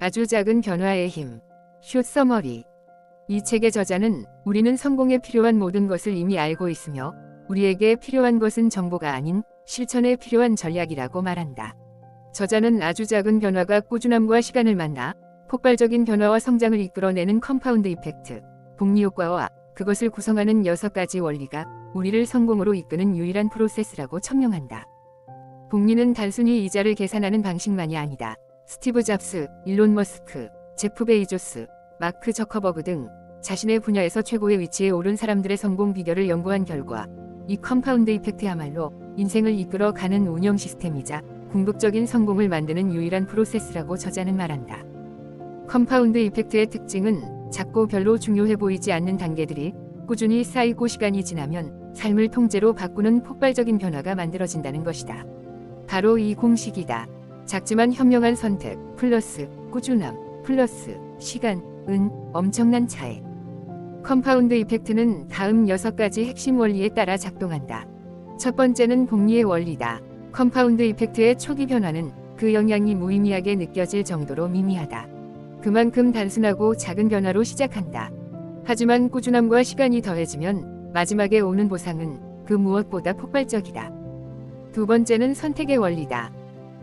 아주 작은 변화의 힘. 숏 서머리. 이 책의 저자는 우리는 성공에 필요한 모든 것을 이미 알고 있으며 우리에게 필요한 것은 정보가 아닌 실천에 필요한 전략이라고 말한다. 저자는 아주 작은 변화가 꾸준함과 시간을 만나 폭발적인 변화와 성장을 이끌어내는 컴파운드 이펙트, 복리 효과와 그것을 구성하는 6가지 원리가 우리를 성공으로 이끄는 유일한 프로세스라고 천명한다. 복리는 단순히 이자를 계산하는 방식만이 아니다. 스티브 잡스, 일론 머스크, 제프 베이조스, 마크 저커버그 등 자신의 분야에서 최고의 위치에 오른 사람들의 성공 비결을 연구한 결과 이 컴파운드 이펙트야말로 인생을 이끌어 가는 운영 시스템이자 궁극적인 성공을 만드는 유일한 프로세스라고 저자는 말한다. 컴파운드 이펙트의 특징은 작고 별로 중요해 보이지 않는 단계들이 꾸준히 쌓이고 시간이 지나면 삶을 통째로 바꾸는 폭발적인 변화가 만들어진다는 것이다. 바로 이 공식이다. 작지만 현명한 선택 플러스 꾸준함 플러스 시간은 엄청난 차이. 컴파운드 이펙트는 다음 6가지 핵심 원리에 따라 작동한다. 첫 번째는 복리의 원리다. 컴파운드 이펙트의 초기 변화는 그 영향이 무의미하게 느껴질 정도로 미미하다. 그만큼 단순하고 작은 변화로 시작한다. 하지만 꾸준함과 시간이 더해지면 마지막에 오는 보상은 그 무엇보다 폭발적이다. 두 번째는 선택의 원리다.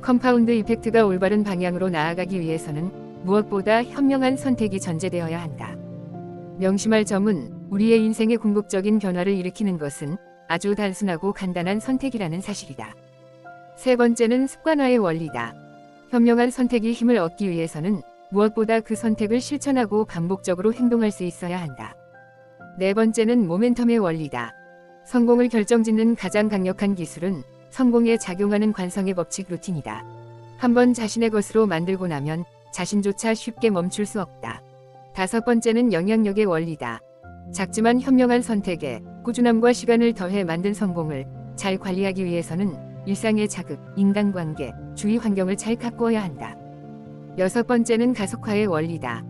컴파운드 이펙트가 올바른 방향으로 나아가기 위해서는 무엇보다 현명한 선택이 전제되어야 한다. 명심할 점은 우리의 인생의 궁극적인 변화를 일으키는 것은 아주 단순하고 간단한 선택이라는 사실이다. 세 번째는 습관화의 원리다. 현명한 선택이 힘을 얻기 위해서는 무엇보다 그 선택을 실천하고 반복적으로 행동할 수 있어야 한다. 네 번째는 모멘텀의 원리다. 성공을 결정짓는 가장 강력한 기술은 성공에 작용하는 관성의 법칙 루틴이다. 한번 자신의 것으로 만들고 나면 자신조차 쉽게 멈출 수 없다. 다섯 번째는 영향력의 원리다. 작지만 현명한 선택에 꾸준함과 시간을 더해 만든 성공을 잘 관리하기 위해서는 일상의 자극, 인간관계, 주위 환경을 잘 가꾸어야 한다. 여섯 번째는 가속화의 원리다.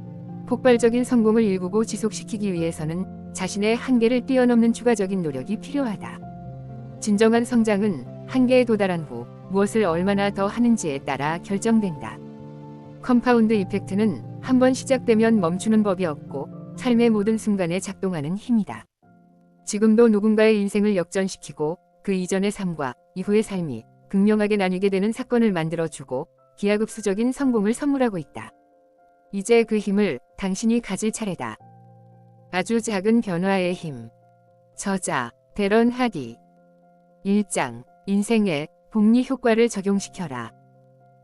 폭발적인 성공을 일구고 지속시키기 위해서는 자신의 한계를 뛰어넘는 추가적인 노력이 필요하다. 진정한 성장은 한계에 도달한 후 무엇을 얼마나 더 하는지에 따라 결정된다. 컴파운드 이펙트는 한번 시작되면 멈추는 법이 없고 삶의 모든 순간에 작동하는 힘이다. 지금도 누군가의 인생을 역전시키고 그 이전의 삶과 이후의 삶이 극명하게 나뉘게 되는 사건을 만들어주고 기하급수적인 성공을 선물하고 있다. 이제 그 힘을 당신이 가질 차례다. 아주 작은 변화의 힘. 저자 데런 하디. 1장 인생에 복리 효과를 적용시켜라.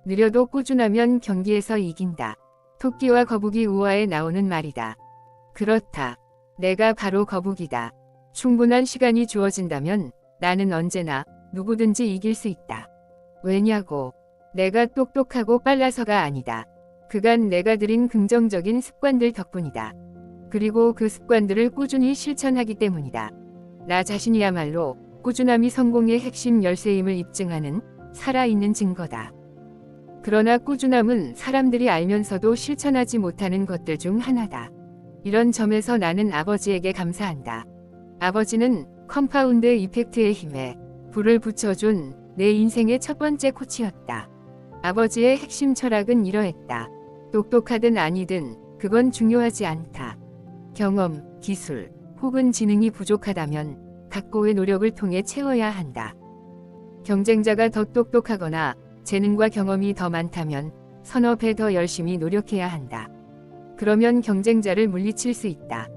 느려도 꾸준하면 경기에서 이긴다. 토끼와 거북이 우화에 나오는 말이다. 그렇다. 내가 바로 거북이다. 충분한 시간이 주어진다면 나는 언제나 누구든지 이길 수 있다. 왜냐고? 내가 똑똑하고 빨라서가 아니다. 그간 내가 들인 긍정적인 습관들 덕분이다. 그리고 그 습관들을 꾸준히 실천하기 때문이다. 나 자신이야말로 꾸준함이 성공의 핵심 열쇠임을 입증하는 살아있는 증거다. 그러나 꾸준함은 사람들이 알면서도 실천하지 못하는 것들 중 하나다. 이런 점에서 나는 아버지에게 감사한다. 아버지는 컴파운드 이펙트의 힘에 불을 붙여준 내 인생의 첫 번째 코치였다. 아버지의 핵심 철학은 이러했다. 똑똑하든 아니든 그건 중요하지 않다. 경험, 기술, 혹은 지능이 부족하다면 각고의 노력을 통해 채워야 한다. 경쟁자가 더 똑똑하거나 재능과 경험이 더 많다면 서너 배 더 열심히 노력해야 한다. 그러면 경쟁자를 물리칠 수 있다.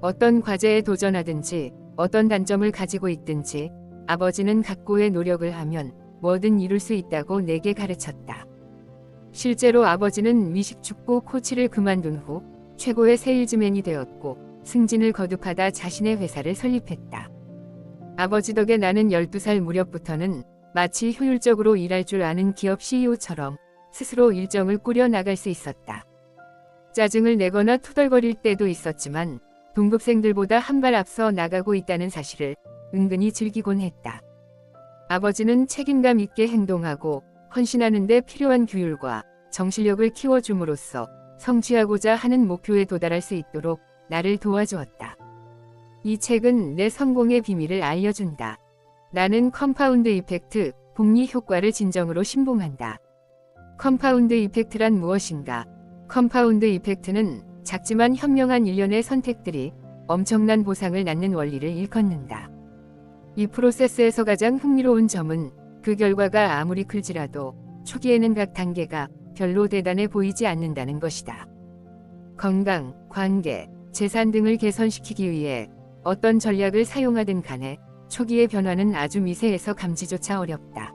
어떤 과제에 도전하든지 어떤 단점을 가지고 있든지 아버지는 각고의 노력을 하면 뭐든 이룰 수 있다고 내게 가르쳤다. 실제로 아버지는 미식축구 코치를 그만둔 후 최고의 세일즈맨이 되었고 승진을 거듭하다 자신의 회사를 설립했다. 아버지 덕에 나는 12살 무렵부터는 마치 효율적으로 일할 줄 아는 기업 CEO처럼 스스로 일정을 꾸려 나갈 수 있었다. 짜증을 내거나 투덜거릴 때도 있었지만 동급생들보다 한 발 앞서 나가고 있다는 사실을 은근히 즐기곤 했다. 아버지는 책임감 있게 행동하고 헌신하는 데 필요한 규율과 정신력을 키워줌으로써 성취하고자 하는 목표에 도달할 수 있도록 나를 도와주었다. 이 책은 내 성공의 비밀을 알려준다. 나는 컴파운드 이펙트, 복리 효과를 진정으로 신봉한다. 컴파운드 이펙트란 무엇인가? 컴파운드 이펙트는 작지만 현명한 일련의 선택들이 엄청난 보상을 낳는 원리를 일컫는다. 이 프로세스에서 가장 흥미로운 점은 그 결과가 아무리 클지라도 초기에는 각 단계가 별로 대단해 보이지 않는다는 것이다. 건강, 관계, 재산 등을 개선시키기 위해 어떤 전략을 사용하든 간에 초기의 변화는 아주 미세해서 감지조차 어렵다.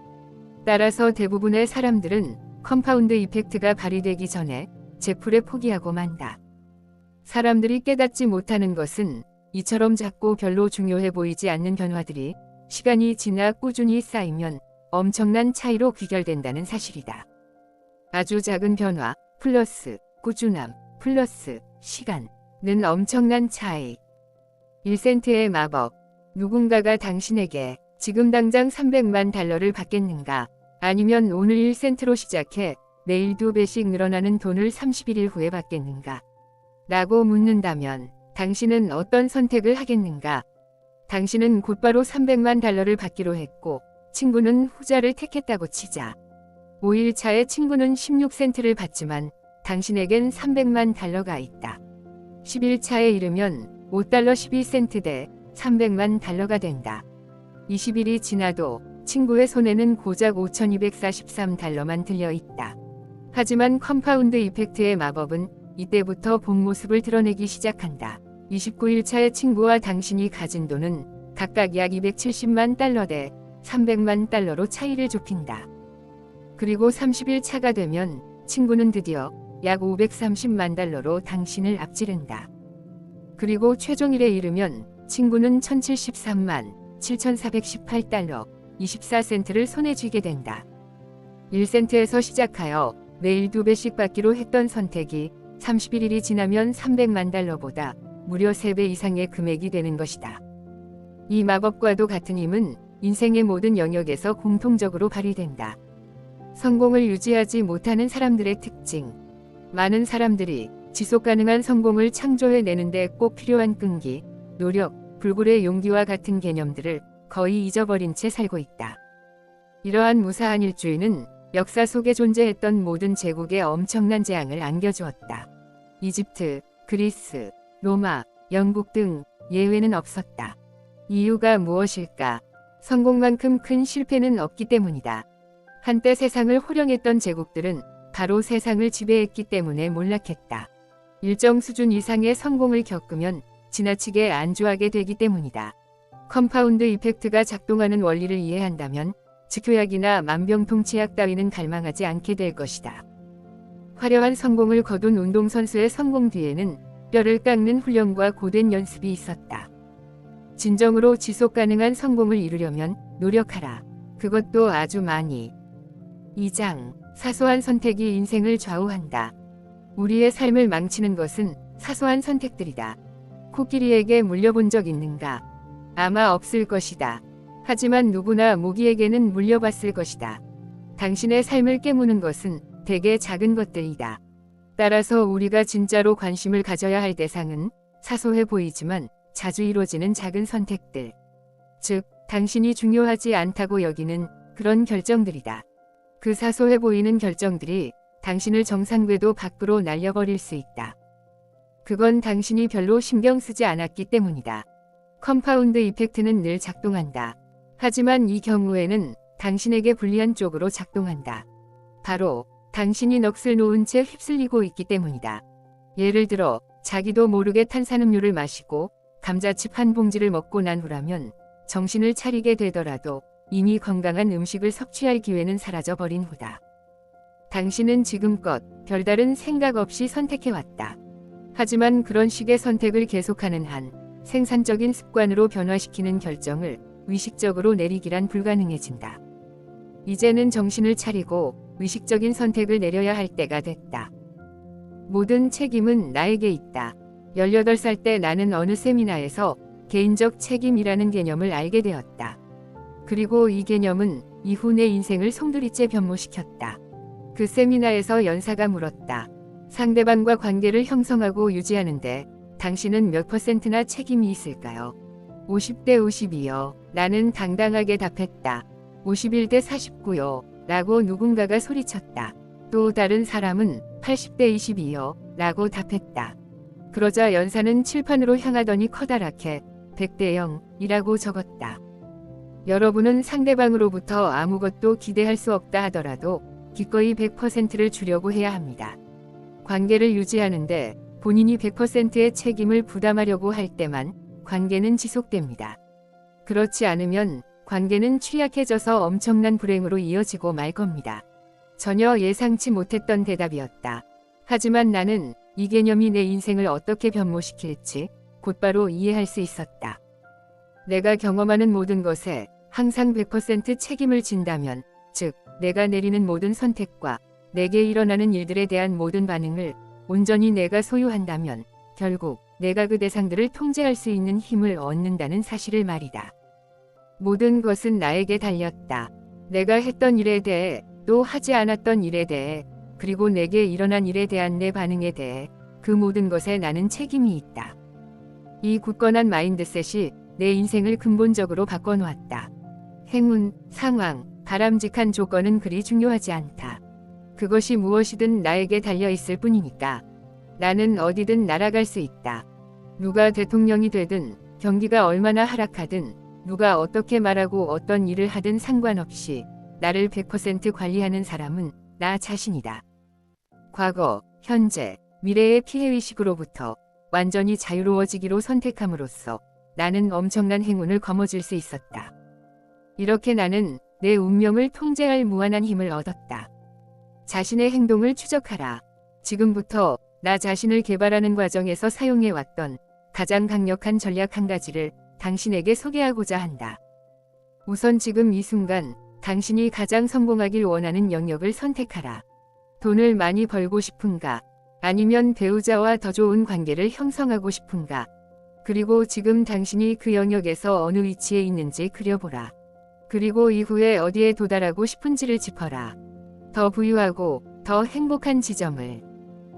따라서 대부분의 사람들은 컴파운드 이펙트가 발휘되기 전에 제풀에 포기하고 만다. 사람들이 깨닫지 못하는 것은 이처럼 작고 별로 중요해 보이지 않는 변화들이 시간이 지나 꾸준히 쌓이면 엄청난 차이로 귀결된다는 사실이다. 아주 작은 변화 플러스 꾸준함 플러스 시간은 엄청난 차이. 1센트의 마법. 누군가가 당신에게 지금 당장 300만 달러를 받겠는가? 아니면 오늘 1센트로 시작해 내일 2배씩 늘어나는 돈을 31일 후에 받겠는가? 라고 묻는다면 당신은 어떤 선택을 하겠는가? 당신은 곧바로 300만 달러를 받기로 했고 친구는 후자를 택했다고 치자. 5일 차에 친구는 16센트를 받지만 당신에겐 300만 달러가 있다. 10일 차에 이르면 5달러 12센트 대 300만 달러가 된다. 20일이 지나도 친구의 손에는 고작 5243달러만 들려 있다. 하지만 컴파운드 이펙트의 마법은 이때부터 본 모습을 드러내기 시작한다. 29일 차에 친구와 당신이 가진 돈은 각각 약 270만 달러 대 300만 달러로 차이를 좁힌다. 그리고 30일 차가 되면 친구는 드디어 약 530만 달러로 당신을 앞지른다. 그리고 최종일에 이르면 친구는 1073만 7418달러 24센트를 손에 쥐게 된다. 1센트에서 시작하여 매일 2배씩 받기로 했던 선택이 31일이 지나면 300만 달러보다 무려 3배 이상의 금액이 되는 것이다. 이 마법과도 같은 힘은 인생의 모든 영역에서 공통적으로 발휘된다. 성공을 유지하지 못하는 사람들의 특징. 많은 사람들이 지속가능한 성공을 창조해내는데 꼭 필요한 끈기, 노력, 불굴의 용기와 같은 개념들을 거의 잊어버린 채 살고 있다. 이러한 무사한 일주의는 역사 속에 존재했던 모든 제국에 엄청난 재앙을 안겨주었다. 이집트, 그리스, 로마, 영국 등 예외는 없었다. 이유가 무엇일까? 성공만큼 큰 실패는 없기 때문이다. 한때 세상을 호령했던 제국들은 바로 세상을 지배했기 때문에 몰락했다. 일정 수준 이상의 성공을 겪으면 지나치게 안주하게 되기 때문이다. 컴파운드 이펙트가 작동하는 원리를 이해한다면 즉효약이나 만병통치약 따위는 갈망하지 않게 될 것이다. 화려한 성공을 거둔 운동선수의 성공 뒤에는 뼈를 깎는 훈련과 고된 연습이 있었다. 진정으로 지속가능한 성공을 이루려면 노력하라. 그것도 아주 많이. 2장. 사소한 선택이 인생을 좌우한다. 우리의 삶을 망치는 것은 사소한 선택들이다. 코끼리에게 물려본 적 있는가? 아마 없을 것이다. 하지만 누구나 모기에게는 물려봤을 것이다. 당신의 삶을 깨무는 것은 대개 작은 것들이다. 따라서 우리가 진짜로 관심을 가져야 할 대상은 사소해 보이지만 자주 이루어지는 작은 선택들. 즉, 당신이 중요하지 않다고 여기는 그런 결정들이다. 그 사소해 보이는 결정들이 당신을 정상궤도 밖으로 날려버릴 수 있다. 그건 당신이 별로 신경 쓰지 않았기 때문이다. 컴파운드 이펙트는 늘 작동한다. 하지만 이 경우에는 당신에게 불리한 쪽으로 작동한다. 바로 당신이 넋을 놓은 채 휩쓸리고 있기 때문이다. 예를 들어 자기도 모르게 탄산음료를 마시고 감자칩 한 봉지를 먹고 난 후라면 정신을 차리게 되더라도 이미 건강한 음식을 섭취할 기회는 사라져버린 후다. 당신은 지금껏 별다른 생각 없이 선택해왔다. 하지만 그런 식의 선택을 계속하는 한 생산적인 습관으로 변화시키는 결정을 의식적으로 내리기란 불가능해진다. 이제는 정신을 차리고 의식적인 선택을 내려야 할 때가 됐다. 모든 책임은 나에게 있다. 18살 때 나는 어느 세미나에서 개인적 책임이라는 개념을 알게 되었다. 그리고 이 개념은 이후 내 인생을 송두리째 변모시켰다. 그 세미나에서 연사가 물었다. 상대방과 관계를 형성하고 유지하는데 당신은 몇 %나 책임이 있을까요? 50대 52요. 나는 당당하게 답했다. 51대 49요. 라고 누군가가 소리쳤다. 또 다른 사람은 80대 22요 라고 답했다. 그러자 연사는 칠판으로 향하더니 커다랗게 100대 0이라고 적었다. 여러분은 상대방으로부터 아무것도 기대할 수 없다 하더라도 기꺼이 100%를 주려고 해야 합니다. 관계를 유지하는데 본인이 100%의 책임을 부담하려고 할 때만 관계는 지속됩니다. 그렇지 않으면 관계는 취약해져서 엄청난 불행으로 이어지고 말 겁니다. 전혀 예상치 못했던 대답이었다. 하지만 나는 이 개념이 내 인생을 어떻게 변모시킬지 곧바로 이해할 수 있었다. 내가 경험하는 모든 것에 항상 100% 책임을 진다면, 즉 내가 내리는 모든 선택과 내게 일어나는 일들에 대한 모든 반응을 온전히 내가 소유한다면 결국 내가 그 대상들을 통제할 수 있는 힘을 얻는다는 사실을 말이다. 모든 것은 나에게 달렸다. 내가 했던 일에 대해, 또 하지 않았던 일에 대해, 그리고 내게 일어난 일에 대한 내 반응에 대해 그 모든 것에 나는 책임이 있다. 이 굳건한 마인드셋이 내 인생을 근본적으로 바꿔놓았다. 행운, 상황, 바람직한 조건은 그리 중요하지 않다. 그것이 무엇이든 나에게 달려있을 뿐이니까. 나는 어디든 날아갈 수 있다. 누가 대통령이 되든, 경기가 얼마나 하락하든, 누가 어떻게 말하고 어떤 일을 하든 상관없이 나를 100% 관리하는 사람은 나 자신이다. 과거, 현재, 미래의 피해의식으로부터 완전히 자유로워지기로 선택함으로써 나는 엄청난 행운을 거머쥘 수 있었다. 이렇게 나는 내 운명을 통제할 무한한 힘을 얻었다. 자신의 행동을 추적하라. 지금부터 나 자신을 개발하는 과정에서 사용해왔던 가장 강력한 전략 한 가지를 당신에게 소개하고자 한다. 우선 지금 이 순간 당신이 가장 성공하길 원하는 영역을 선택하라. 돈을 많이 벌고 싶은가? 아니면 배우자와 더 좋은 관계를 형성하고 싶은가? 그리고 지금 당신이 그 영역에서 어느 위치에 있는지 그려보라. 그리고 이후에 어디에 도달하고 싶은지를 짚어라. 더 부유하고 더 행복한 지점을.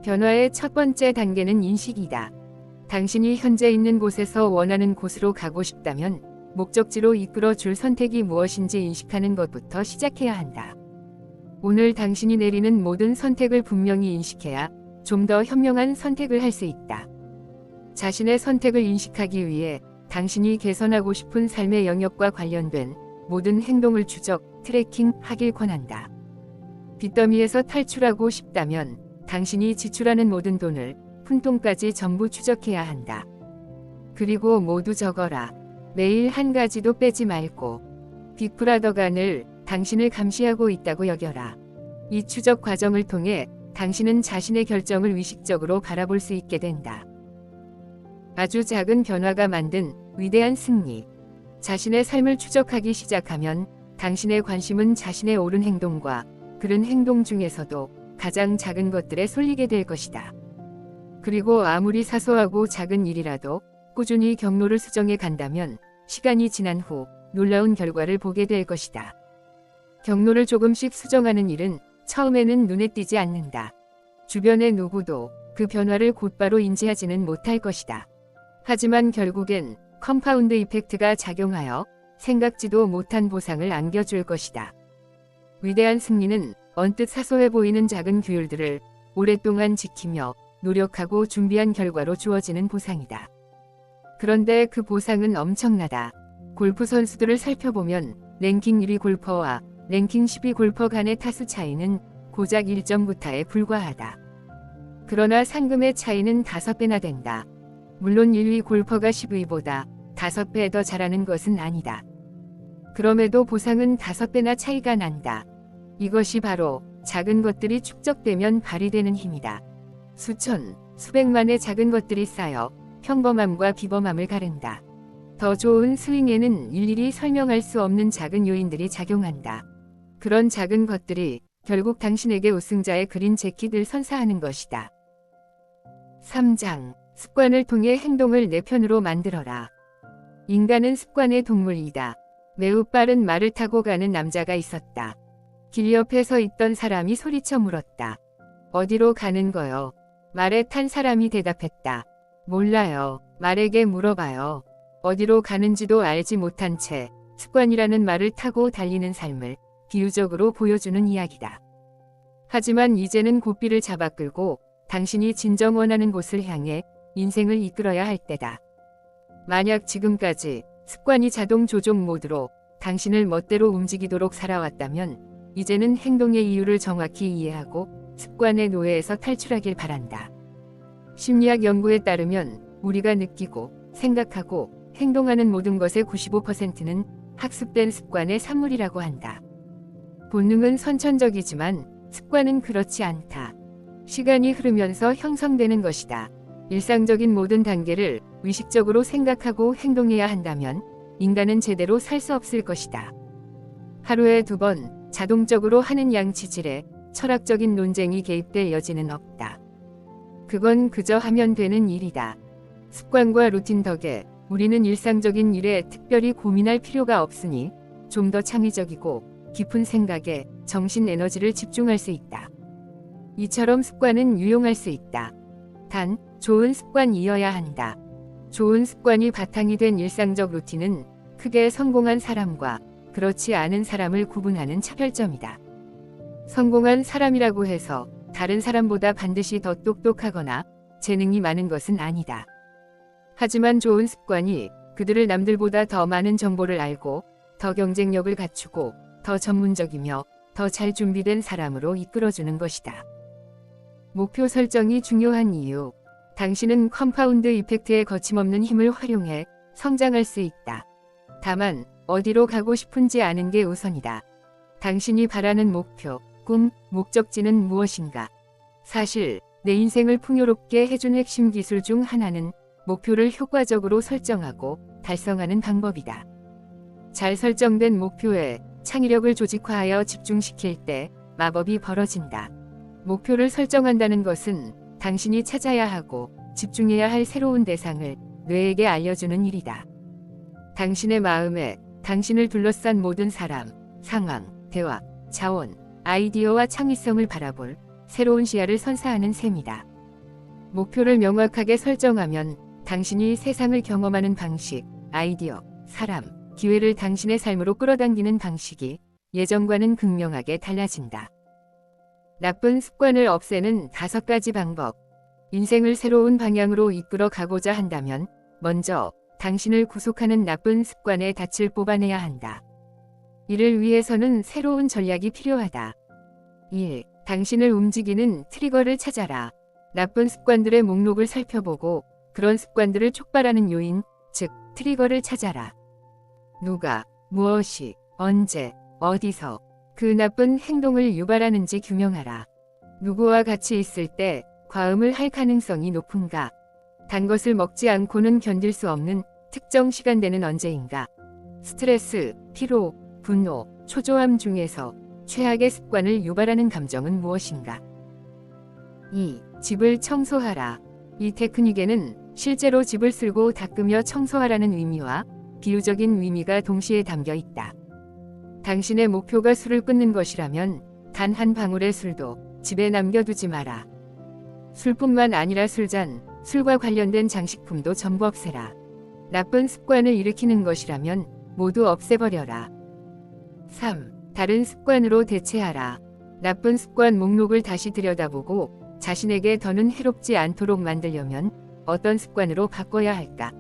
변화의 첫 번째 단계는 인식이다. 당신이 현재 있는 곳에서 원하는 곳으로 가고 싶다면 목적지로 이끌어 줄 선택이 무엇인지 인식하는 것부터 시작해야 한다. 오늘 당신이 내리는 모든 선택을 분명히 인식해야 좀 더 현명한 선택을 할 수 있다. 자신의 선택을 인식하기 위해 당신이 개선하고 싶은 삶의 영역과 관련된 모든 행동을 추적, 트래킹하길 권한다. 빚더미에서 탈출하고 싶다면 당신이 지출하는 모든 돈을 푼돈까지 전부 추적해야 한다. 그리고 모두 적어라. 매일 한 가지도 빼지 말고. 빅브라더가 늘 당신을 감시하고 있다고 여겨라. 이 추적 과정을 통해 당신은 자신의 결정을 의식적으로 바라볼 수 있게 된다. 아주 작은 변화가 만든 위대한 승리. 자신의 삶을 추적하기 시작하면 당신의 관심은 자신의 옳은 행동과 그른 행동 중에서도 가장 작은 것들에 쏠리게 될 것이다. 그리고 아무리 사소하고 작은 일이라도 꾸준히 경로를 수정해 간다면 시간이 지난 후 놀라운 결과를 보게 될 것이다. 경로를 조금씩 수정하는 일은 처음에는 눈에 띄지 않는다. 주변의 누구도 그 변화를 곧바로 인지하지는 못할 것이다. 하지만 결국엔 컴파운드 이펙트가 작용하여 생각지도 못한 보상을 안겨줄 것이다. 위대한 승리는 언뜻 사소해 보이는 작은 규율들을 오랫동안 지키며 노력하고 준비한 결과로 주어지는 보상이다. 그런데 그 보상은 엄청나다. 골프 선수들을 살펴보면 랭킹 1위 골퍼와 랭킹 10위 골퍼 간의 타수 차이는 고작 1점부터에 불과하다. 그러나 상금의 차이는 5배나 된다. 물론 1위 골퍼가 10위보다 5배 더 잘하는 것은 아니다. 그럼에도 보상은 5배나 차이가 난다. 이것이 바로 작은 것들이 축적되면 발휘되는 힘이다. 수천, 수백만의 작은 것들이 쌓여 평범함과 비범함을 가른다. 더 좋은 스윙에는 일일이 설명할 수 없는 작은 요인들이 작용한다. 그런 작은 것들이 결국 당신에게 우승자의 그린 재킷을 선사하는 것이다. 3장. 습관을 통해 행동을 내 편으로 만들어라. 인간은 습관의 동물이다. 매우 빠른 말을 타고 가는 남자가 있었다. 길 옆에 서 있던 사람이 소리쳐 물었다. 어디로 가는 거요? 말에 탄 사람이 대답했다. 몰라요. 말에게 물어봐요. 어디로 가는지도 알지 못한 채 습관이라는 말을 타고 달리는 삶을 비유적으로 보여주는 이야기다. 하지만 이제는 고삐를 잡아 끌고 당신이 진정 원하는 곳을 향해 인생을 이끌어야 할 때다. 만약 지금까지 습관이 자동 조종 모드로 당신을 멋대로 움직이도록 살아왔다면 이제는 행동의 이유를 정확히 이해하고 습관의 노예에서 탈출하길 바란다. 심리학 연구에 따르면 우리가 느끼고 생각하고 행동하는 모든 것의 95%는 학습된 습관의 산물이라고 한다. 본능은 선천적이지만 습관은 그렇지 않다. 시간이 흐르면서 형성되는 것이다. 일상적인 모든 단계를 의식적으로 생각하고 행동해야 한다면 인간은 제대로 살 수 없을 것이다. 하루에 2번 자동적으로 하는 양치질에 철학적인 논쟁이 개입될 여지는 없다. 그건 그저 하면 되는 일이다. 습관과 루틴 덕에 우리는 일상적인 일에 특별히 고민할 필요가 없으니 좀 더 창의적이고 깊은 생각에 정신 에너지를 집중할 수 있다. 이처럼 습관은 유용할 수 있다. 단, 좋은 습관이어야 한다. 좋은 습관이 바탕이 된 일상적 루틴은 크게 성공한 사람과 그렇지 않은 사람을 구분하는 차별점이다. 성공한 사람이라고 해서 다른 사람보다 반드시 더 똑똑하거나 재능이 많은 것은 아니다. 하지만 좋은 습관이 그들을 남들보다 더 많은 정보를 알고 더 경쟁력을 갖추고 더 전문적이며 더 잘 준비된 사람으로 이끌어주는 것이다. 목표 설정이 중요한 이유. 당신은 컴파운드 이펙트의 거침없는 힘을 활용해 성장할 수 있다. 다만 어디로 가고 싶은지 아는 게 우선이다. 당신이 바라는 목표, 꿈, 목적지는 무엇인가? 사실 내 인생을 풍요롭게 해준 핵심 기술 중 하나는 목표를 효과적으로 설정하고 달성하는 방법이다. 잘 설정된 목표에 창의력을 조직화하여 집중시킬 때 마법이 벌어진다. 목표를 설정한다는 것은 당신이 찾아야 하고 집중해야 할 새로운 대상을 뇌에게 알려주는 일이다. 당신의 마음에 당신을 둘러싼 모든 사람, 상황, 대화, 자원, 아이디어와 창의성을 바라볼 새로운 시야를 선사하는 셈이다. 목표를 명확하게 설정하면 당신이 세상을 경험하는 방식, 아이디어, 사람, 기회를 당신의 삶으로 끌어당기는 방식이 예전과는 극명하게 달라진다. 나쁜 습관을 없애는 5가지 방법. 인생을 새로운 방향으로 이끌어 가고자 한다면 먼저 당신을 구속하는 나쁜 습관의 닻을 뽑아내야 한다. 이를 위해서는 새로운 전략이 필요하다. 1. 당신을 움직이는 트리거를 찾아라. 나쁜 습관들의 목록을 살펴보고 그런 습관들을 촉발하는 요인, 즉 트리거를 찾아라. 누가, 무엇이, 언제, 어디서 그 나쁜 행동을 유발하는지 규명하라. 누구와 같이 있을 때 과음을 할 가능성이 높은가? 단 것을 먹지 않고는 견딜 수 없는 특정 시간대는 언제인가? 스트레스, 피로, 분노, 초조함 중에서 최악의 습관을 유발하는 감정은 무엇인가? 2. 집을 청소하라. 이 테크닉에는 실제로 집을 쓸고 닦으며 청소하라는 의미와 비유적인 의미가 동시에 담겨 있다. 당신의 목표가 술을 끊는 것이라면 단 한 방울의 술도 집에 남겨두지 마라. 술뿐만 아니라 술잔, 술과 관련된 장식품도 전부 없애라. 나쁜 습관을 일으키는 것이라면 모두 없애버려라. 3. 다른 습관으로 대체하라. 나쁜 습관 목록을 다시 들여다보고 자신에게 더는 해롭지 않도록 만들려면 어떤 습관으로 바꿔야 할까?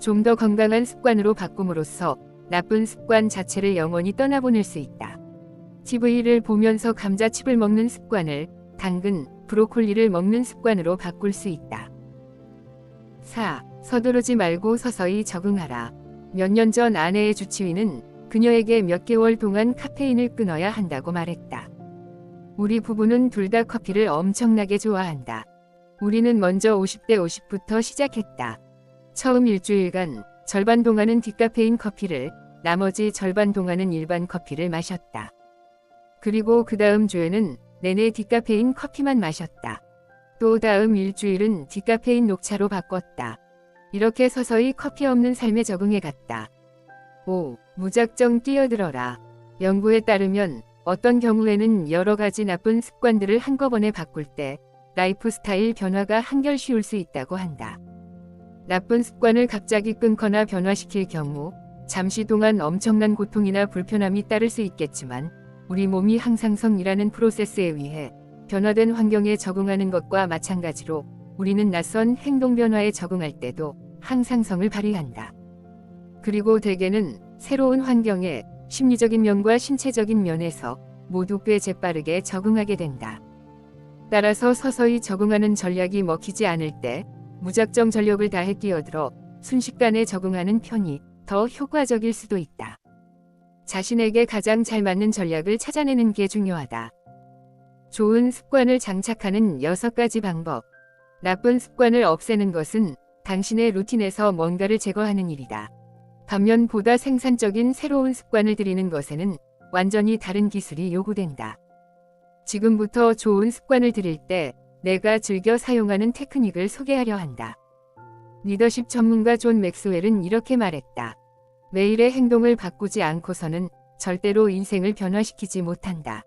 좀 더 건강한 습관으로 바꿈으로써 나쁜 습관 자체를 영원히 떠나보낼 수 있다. TV를 보면서 감자칩을 먹는 습관을 당근, 브로콜리를 먹는 습관으로 바꿀 수 있다. 4. 서두르지 말고 서서히 적응하라. 몇 년 전 아내의 주치의는 그녀에게 몇 개월 동안 카페인을 끊어야 한다고 말했다. 우리 부부는 둘 다 커피를 엄청나게 좋아한다. 우리는 먼저 50대 50부터 시작했다. 처음 일주일간 절반 동안은 디카페인 커피를, 나머지 절반 동안은 일반 커피를 마셨다. 그리고 그 다음 주에는 내내 디카페인 커피만 마셨다. 또 다음 일주일은 디카페인 녹차로 바꿨다. 이렇게 서서히 커피 없는 삶에 적응해 갔다. 5. 무작정 뛰어들어라. 연구에 따르면 어떤 경우에는 여러 가지 나쁜 습관들을 한꺼번에 바꿀 때 라이프 스타일 변화가 한결 쉬울 수 있다고 한다. 나쁜 습관을 갑자기 끊거나 변화시킬 경우 잠시 동안 엄청난 고통이나 불편함이 따를 수 있겠지만 우리 몸이 항상성이라는 프로세스에 의해 변화된 환경에 적응하는 것과 마찬가지로 우리는 낯선 행동 변화에 적응할 때도 항상성을 발휘한다. 그리고 대개는 새로운 환경에 심리적인 면과 신체적인 면에서 모두 꽤 재빠르게 적응하게 된다. 따라서 서서히 적응하는 전략이 먹히지 않을 때 무작정 전력을 다해 끼어들어 순식간에 적응하는 편이 더 효과적일 수도 있다. 자신에게 가장 잘 맞는 전략을 찾아내는 게 중요하다. 좋은 습관을 장착하는 6가지 방법. 나쁜 습관을 없애는 것은 당신의 루틴에서 뭔가를 제거하는 일이다. 반면 보다 생산적인 새로운 습관을 들이는 것에는 완전히 다른 기술이 요구된다. 지금부터 좋은 습관을 들일 때 내가 즐겨 사용하는 테크닉을 소개하려 한다. 리더십 전문가 존 맥스웰은 이렇게 말했다. 매일의 행동을 바꾸지 않고서는 절대로 인생을 변화시키지 못한다.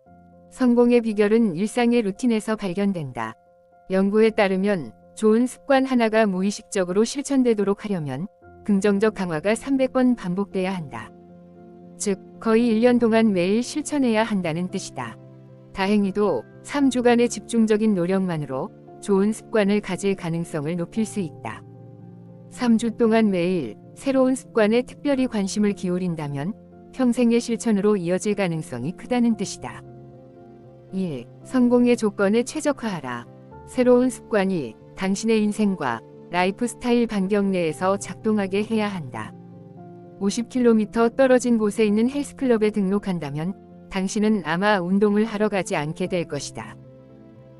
성공의 비결은 일상의 루틴에서 발견된다. 연구에 따르면 좋은 습관 하나가 무의식적으로 실천되도록 하려면 긍정적 강화가 300번 반복돼야 한다. 즉, 거의 1년 동안 매일 실천해야 한다는 뜻이다. 다행히도 3주간의 집중적인 노력만으로 좋은 습관을 가질 가능성을 높일 수 있다. 3주 동안 매일 새로운 습관에 특별히 관심을 기울인다면 평생의 실천으로 이어질 가능성이 크다는 뜻이다. 1. 성공의 조건에 최적화하라. 새로운 습관이 당신의 인생과 라이프 스타일 반경 내에서 작동하게 해야 한다. 50km 떨어진 곳에 있는 헬스클럽에 등록한다면 당신은 아마 운동을 하러 가지 않게 될 것이다.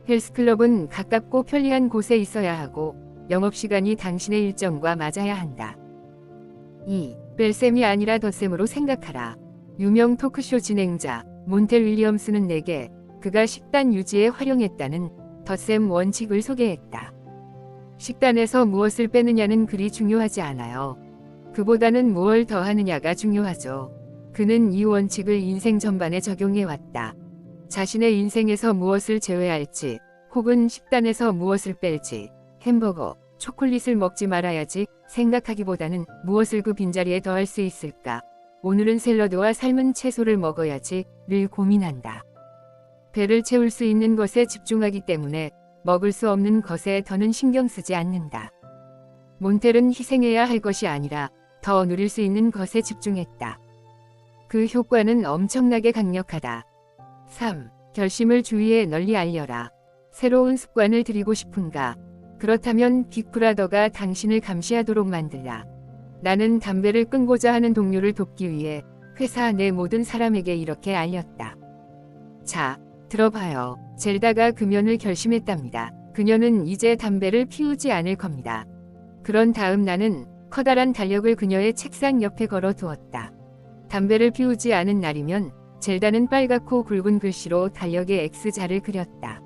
헬스클럽은 가깝고 편리한 곳에 있어야 하고 영업시간이 당신의 일정과 맞아야 한다. 2. 뺄셈이 아니라 덧셈으로 생각하라. 유명 토크쇼 진행자 몬텔 윌리엄스는 내게 그가 식단 유지에 활용했다는 덧셈 원칙을 소개했다. 식단에서 무엇을 빼느냐는 그리 중요하지 않아요. 그보다는 무엇을 더하느냐가 중요하죠. 그는 이 원칙을 인생 전반에 적용해왔다. 자신의 인생에서 무엇을 제외할지 혹은 식단에서 무엇을 뺄지 햄버거, 초콜릿을 먹지 말아야지 생각하기보다는 무엇을 그 빈자리에 더할 수 있을까? 오늘은 샐러드와 삶은 채소를 먹어야지 를 고민한다. 배를 채울 수 있는 것에 집중하기 때문에 먹을 수 없는 것에 더는 신경 쓰지 않는다. 몬텔은 희생해야 할 것이 아니라 더 누릴 수 있는 것에 집중했다. 그 효과는 엄청나게 강력하다. 3. 결심을 주위에 널리 알려라. 새로운 습관을 들이고 싶은가? 그렇다면 빅브라더가 당신을 감시하도록 만들라. 나는 담배를 끊고자 하는 동료를 돕기 위해 회사 내 모든 사람에게 이렇게 알렸다. 자, 들어봐요. 젤다가 금연을 결심했답니다. 그녀는 이제 담배를 피우지 않을 겁니다. 그런 다음 나는 커다란 달력을 그녀의 책상 옆에 걸어 두었다. 담배를 피우지 않은 날이면 젤다는 빨갛고 굵은 글씨로 달력에 X자를 그렸다.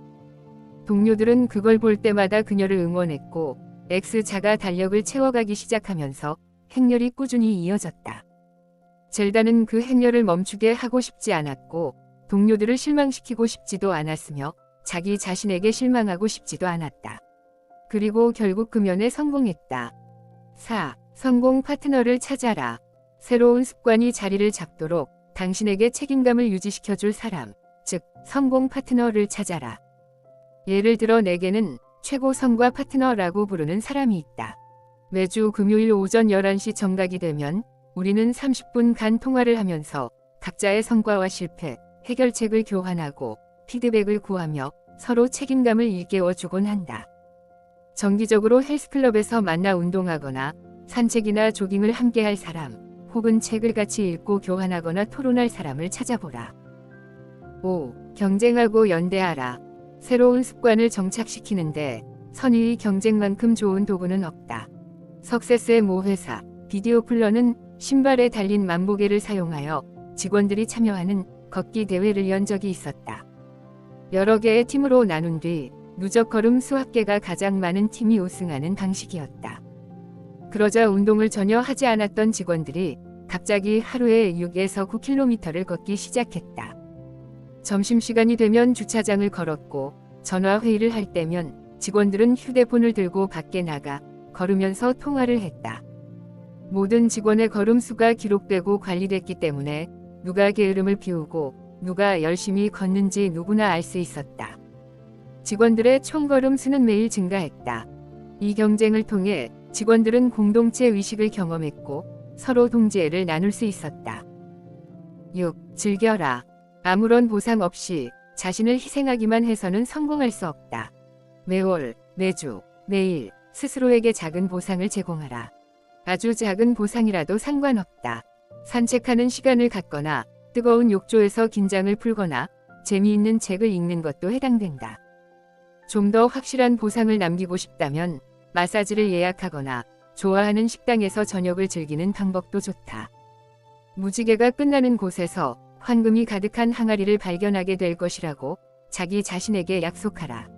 동료들은 그걸 볼 때마다 그녀를 응원했고 X자가 달력을 채워가기 시작하면서 행렬이 꾸준히 이어졌다. 젤다는 그 행렬을 멈추게 하고 싶지 않았고 동료들을 실망시키고 싶지도 않았으며 자기 자신에게 실망하고 싶지도 않았다. 그리고 결국 금연에 성공했다. 4. 성공 파트너를 찾아라. 새로운 습관이 자리를 잡도록 당신에게 책임감을 유지시켜줄 사람, 즉 성공 파트너를 찾아라. 예를 들어 내게는 최고 성과 파트너라고 부르는 사람이 있다. 매주 금요일 오전 11시 정각이 되면 우리는 30분간 통화를 하면서 각자의 성과와 실패, 해결책을 교환하고 피드백을 구하며 서로 책임감을 일깨워주곤 한다. 정기적으로 헬스클럽에서 만나 운동하거나 산책이나 조깅을 함께할 사람, 혹은 책을 같이 읽고 교환하거나 토론할 사람을 찾아보라. 5. 경쟁하고 연대하라. 새로운 습관을 정착시키는데 선의의 경쟁만큼 좋은 도구는 없다. 석세스의 모 회사, 비디오 플러는 신발에 달린 만보개를 사용하여 직원들이 참여하는 걷기 대회를 연 적이 있었다. 여러 개의 팀으로 나눈 뒤 누적 걸음 수학계가 가장 많은 팀이 우승하는 방식이었다. 그러자 운동을 전혀 하지 않았던 직원들이 갑자기 하루에 6에서 9km를 걷기 시작했다. 점심시간이 되면 주차장을 걸었고 전화회의를 할 때면 직원들은 휴대폰을 들고 밖에 나가 걸으면서 통화를 했다. 모든 직원의 걸음수가 기록되고 관리됐기 때문에 누가 게으름을 피우고 누가 열심히 걷는지 누구나 알 수 있었다. 직원들의 총걸음 수는 매일 증가했다. 이 경쟁을 통해 직원들은 공동체 의식을 경험했고 서로 동지애를 나눌 수 있었다. 6. 즐겨라. 아무런 보상 없이 자신을 희생하기만 해서는 성공할 수 없다. 매월, 매주, 매일 스스로에게 작은 보상을 제공하라. 아주 작은 보상이라도 상관없다. 산책하는 시간을 갖거나 뜨거운 욕조에서 긴장을 풀거나 재미있는 책을 읽는 것도 해당된다. 좀 더 확실한 보상을 남기고 싶다면 마사지를 예약하거나 좋아하는 식당에서 저녁을 즐기는 방법도 좋다. 무지개가 끝나는 곳에서 황금이 가득한 항아리를 발견하게 될 것이라고 자기 자신에게 약속하라.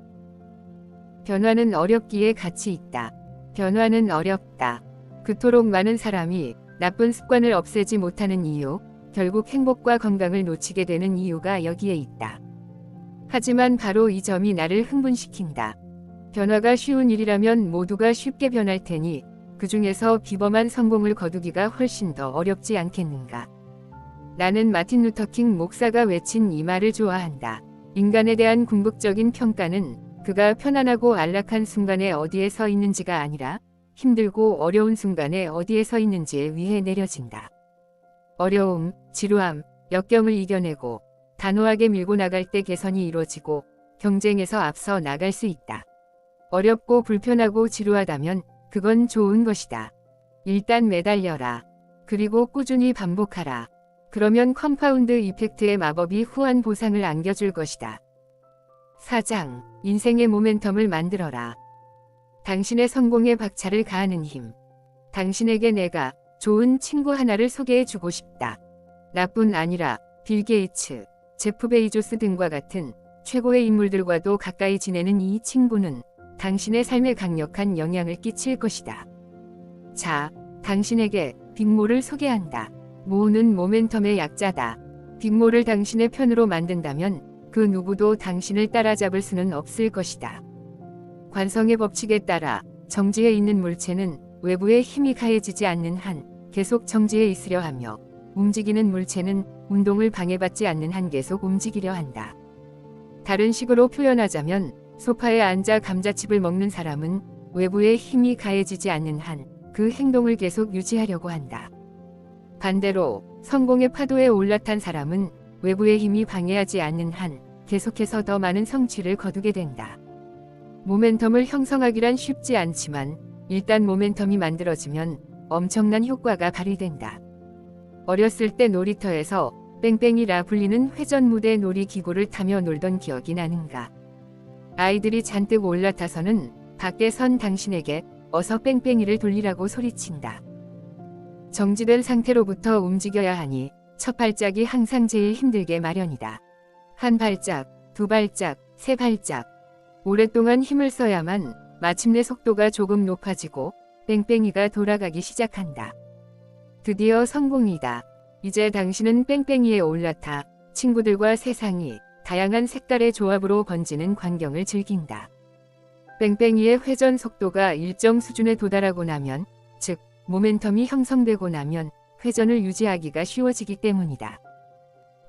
변화는 어렵기에 가치 있다. 변화는 어렵다. 그토록 많은 사람이 나쁜 습관을 없애지 못하는 이유, 결국 행복과 건강을 놓치게 되는 이유가 여기에 있다. 하지만 바로 이 점이 나를 흥분시킨다. 변화가 쉬운 일이라면 모두가 쉽게 변할 테니 그 중에서 비범한 성공을 거두기가 훨씬 더 어렵지 않겠는가. 나는 마틴 루터킹 목사가 외친 이 말을 좋아한다. 인간에 대한 궁극적인 평가는 그가 편안하고 안락한 순간에 어디에 서 있는지가 아니라 힘들고 어려운 순간에 어디에 서 있는지에 의해 내려진다. 어려움, 지루함, 역경을 이겨내고 단호하게 밀고 나갈 때 개선이 이루어지고 경쟁에서 앞서 나갈 수 있다. 어렵고 불편하고 지루하다면 그건 좋은 것이다. 일단 매달려라. 그리고 꾸준히 반복하라. 그러면 컴파운드 이펙트의 마법이 후한 보상을 안겨줄 것이다. 4장. 인생의 모멘텀을 만들어라. 당신의 성공에 박차를 가하는 힘. 당신에게 내가 좋은 친구 하나를 소개해주고 싶다. 나뿐 아니라 빌 게이츠, 제프 베이조스 등과 같은 최고의 인물들과도 가까이 지내는 이 친구는 당신의 삶에 강력한 영향을 끼칠 것이다. 자, 당신에게 빅모를 소개한다. 모는 모멘텀의 약자다. 빅모를 당신의 편으로 만든다면 그 누구도 당신을 따라잡을 수는 없을 것이다. 관성의 법칙에 따라 정지해 있는 물체는 외부의 힘이 가해지지 않는 한 계속 정지해 있으려 하며 움직이는 물체는 운동을 방해받지 않는 한 계속 움직이려 한다. 다른 식으로 표현하자면 소파에 앉아 감자칩을 먹는 사람은 외부의 힘이 가해지지 않는 한 그 행동을 계속 유지하려고 한다. 반대로 성공의 파도에 올라탄 사람은 외부의 힘이 방해하지 않는 한 계속해서 더 많은 성취를 거두게 된다. 모멘텀을 형성하기란 쉽지 않지만 일단 모멘텀이 만들어지면 엄청난 효과가 발휘된다. 어렸을 때 놀이터에서 뺑뺑이라 불리는 회전무대 놀이기구를 타며 놀던 기억이 나는가. 아이들이 잔뜩 올라타서는 밖에 선 당신에게 어서 뺑뺑이를 돌리라고 소리친다. 정지된 상태로부터 움직여야 하니 첫 발짝이 항상 제일 힘들게 마련이다. 한 발짝, 두 발짝, 세 발짝. 오랫동안 힘을 써야만 마침내 속도가 조금 높아지고 뺑뺑이가 돌아가기 시작한다. 드디어 성공이다. 이제 당신은 뺑뺑이에 올라타 친구들과 세상이 다양한 색깔의 조합으로 번지는 광경을 즐긴다. 뺑뺑이의 회전 속도가 일정 수준에 도달하고 나면, 즉 모멘텀이 형성되고 나면 회전을 유지하기가 쉬워지기 때문이다.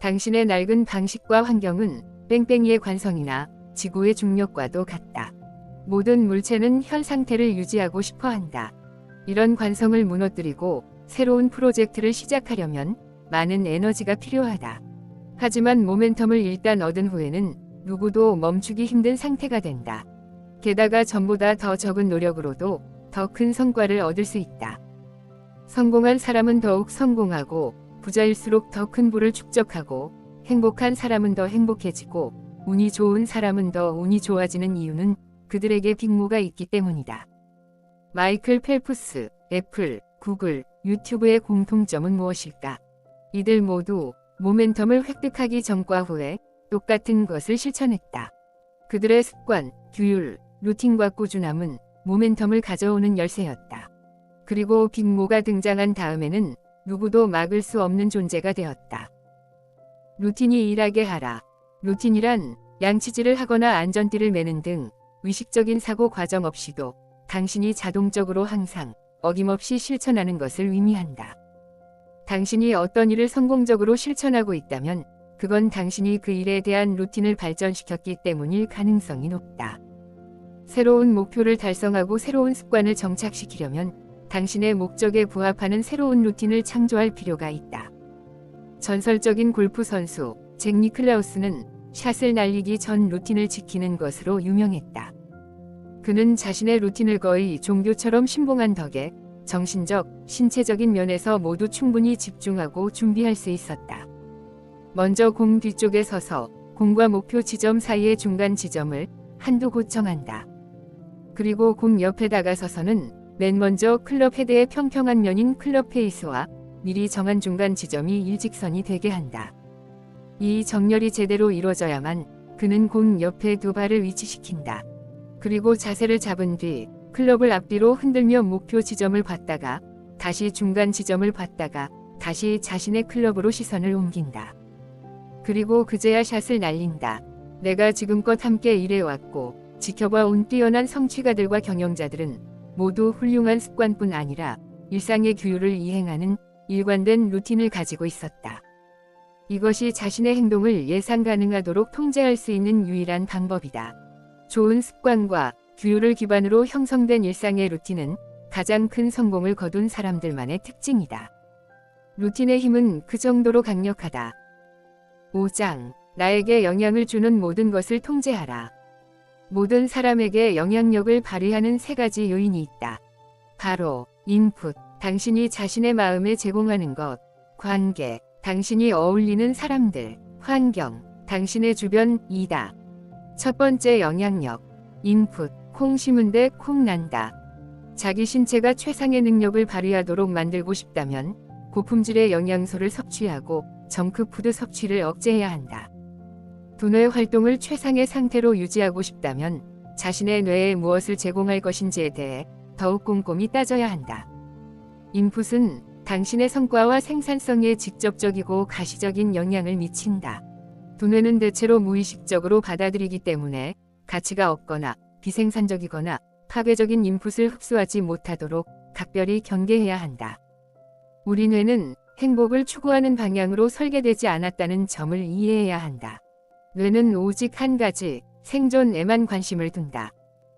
당신의 낡은 방식과 환경은 뺑뺑이의 관성이나 지구의 중력과도 같다. 모든 물체는 현 상태를 유지하고 싶어 한다. 이런 관성을 무너뜨리고 새로운 프로젝트를 시작하려면 많은 에너지가 필요하다. 하지만 모멘텀을 일단 얻은 후에는 누구도 멈추기 힘든 상태가 된다. 게다가 전보다 더 적은 노력으로도 더 큰 성과를 얻을 수 있다. 성공한 사람은 더욱 성공하고 부자일수록 더 큰 부를 축적하고 행복한 사람은 더 행복해지고 운이 좋은 사람은 더 운이 좋아지는 이유는 그들에게 빅모가 있기 때문이다. 마이클 펠프스, 애플, 구글, 유튜브의 공통점은 무엇일까? 이들 모두 모멘텀을 획득하기 전과 후에 똑같은 것을 실천했다. 그들의 습관, 규율, 루틴과 꾸준함은 모멘텀을 가져오는 열쇠였다. 그리고 빅모가 등장한 다음에는 누구도 막을 수 없는 존재가 되었다. 루틴이 일하게 하라. 루틴이란 양치질을 하거나 안전띠를 매는 등 의식적인 사고 과정 없이도 당신이 자동적으로 항상 어김없이 실천하는 것을 의미한다. 당신이 어떤 일을 성공적으로 실천하고 있다면 그건 당신이 그 일에 대한 루틴을 발전시켰기 때문일 가능성이 높다. 새로운 목표를 달성하고 새로운 습관을 정착시키려면 당신의 목적에 부합하는 새로운 루틴을 창조할 필요가 있다. 전설적인 골프 선수 잭 니클라우스는 샷을 날리기 전 루틴을 지키는 것으로 유명했다. 그는 자신의 루틴을 거의 종교처럼 신봉한 덕에 정신적, 신체적인 면에서 모두 충분히 집중하고 준비할 수 있었다. 먼저 공 뒤쪽에 서서 공과 목표 지점 사이의 중간 지점을 한두 곳 정한다. 그리고 공 옆에 다가서서는 맨 먼저 클럽 헤드의 평평한 면인 클럽 페이스와 미리 정한 중간 지점이 일직선이 되게 한다. 이 정렬이 제대로 이루어져야만 그는 공 옆에 두 발을 위치시킨다. 그리고 자세를 잡은 뒤 클럽을 앞뒤로 흔들며 목표 지점을 봤다가 다시 중간 지점을 봤다가 다시 자신의 클럽으로 시선을 옮긴다. 그리고 그제야 샷을 날린다. 내가 지금껏 함께 일해왔고 지켜봐온 뛰어난 성취가들과 경영자들은 모두 훌륭한 습관뿐 아니라 일상의 규율을 이행하는 일관된 루틴을 가지고 있었다. 이것이 자신의 행동을 예상 가능하도록 통제할 수 있는 유일한 방법이다. 좋은 습관과 규율을 기반으로 형성된 일상의 루틴은 가장 큰 성공을 거둔 사람들만의 특징이다. 루틴의 힘은 그 정도로 강력하다. 5장. 나에게 영향을 주는 모든 것을 통제하라. 모든 사람에게 영향력을 발휘하는 세 가지 요인이 있다. 바로 인풋, 당신이 자신의 마음에 제공하는 것, 관계, 당신이 어울리는 사람들, 환경, 당신의 주변이다. 첫 번째 영향력, 인풋, 콩 심은데 콩 난다. 자기 신체가 최상의 능력을 발휘하도록 만들고 싶다면 고품질의 영양소를 섭취하고 정크푸드 섭취를 억제해야 한다. 두뇌 활동을 최상의 상태로 유지하고 싶다면 자신의 뇌에 무엇을 제공할 것인지에 대해 더욱 꼼꼼히 따져야 한다. 인풋은 당신의 성과와 생산성에 직접적이고 가시적인 영향을 미친다. 두뇌는 대체로 무의식적으로 받아들이기 때문에 가치가 없거나 비생산적이거나 파괴적인 인풋을 흡수하지 못하도록 각별히 경계해야 한다. 우리 뇌는 행복을 추구하는 방향으로 설계되지 않았다는 점을 이해해야 한다. 뇌는 오직 한 가지, 생존에만 관심을 둔다.